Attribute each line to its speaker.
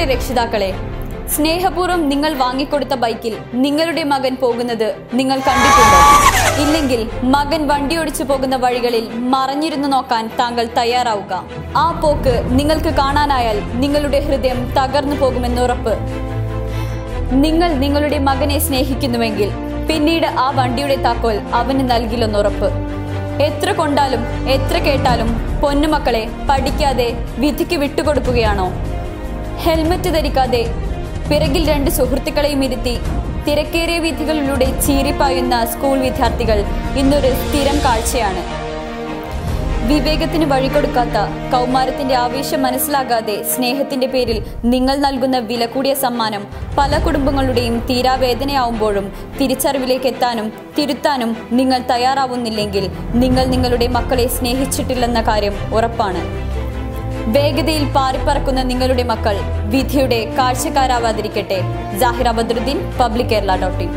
Speaker 1: പ്രിയപ്പെട്ട രക്ഷിതാക്കളെ, സ്നേഹപൂർവ്വം നിങ്ങൾ വാങ്ങിക്കൊടുത്ത ബൈക്കിൽ നിങ്ങളുടെ മകൻ പോകുന്നത് നിങ്ങൾ കണ്ടിട്ടുണ്ടോ? ഇല്ലെങ്കിൽ മകൻ വണ്ടിയോടിച്ചു പോകുന്ന വഴികളിൽ മറഞ്ഞിരുന്നു നോക്കാൻ താങ്കൾ തയ്യാറാവുക. ആ പോക്ക് നിങ്ങൾക്ക് കാണാനായാൽ നിങ്ങളുടെ ഹൃദയം തകർന്നു പോകുമെന്നുറപ്പ്. നിങ്ങൾ നിങ്ങളുടെ മകനെ സ്നേഹിക്കുന്നുവെങ്കിൽ പിന്നീട് ആ വണ്ടിയുടെ താക്കോൽ അവന് നൽകില്ലെന്നുറപ്പ്. എത്ര കൊണ്ടാലും എത്ര കേട്ടാലും പൊന്നുമക്കളെ പഠിക്കാതെ വിധിക്ക് വിട്ടുകൊടുക്കുകയാണോ? ഹെൽമറ്റ് ധരിക്കാതെ പിറകിൽ 2 സുഹൃത്തുക്കളെയും ഇരുത്തി തിരക്കേറിയ വീഥികളിലൂടെ ചീറിപ്പായുന്ന സ്കൂൾ വിദ്യാർത്ഥികൾ ഇന്നൊരു സ്ഥിരം കാഴ്ചയാണ്. വിവേകത്തിന് വഴികൊടുക്കാത്ത കൗമാരത്തിന്റെ ആവേശം മനസ്സിലാകാതെ സ്നേഹത്തിന്റെ പേരിൽ നിങ്ങൾ നൽകുന്ന വില കൂടിയ സമ്മാനം പല കുടുംബങ്ങളുടെയും തീരാവേദനയാവുമ്പോഴും തിരിച്ചറിവിലേക്ക് എത്താനും തിരുത്താനും നിങ്ങൾ തയ്യാറാവുന്നില്ലെങ്കിൽ നിങ്ങൾ നിങ്ങളുടെ മക്കളെ സ്നേഹിച്ചിട്ടില്ലെന്ന കാര്യം ഉറപ്പാണ്. വേഗതയിൽ പാറിപ്പറക്കുന്ന നിങ്ങളുടെ മക്കൾ വിധിയുടെ കാഴ്ചക്കാരാവാതിരിക്കട്ടെ. ജാഹിറ ബദ്രുദ്ദീൻ, പബ്ലിക് കേരള.in.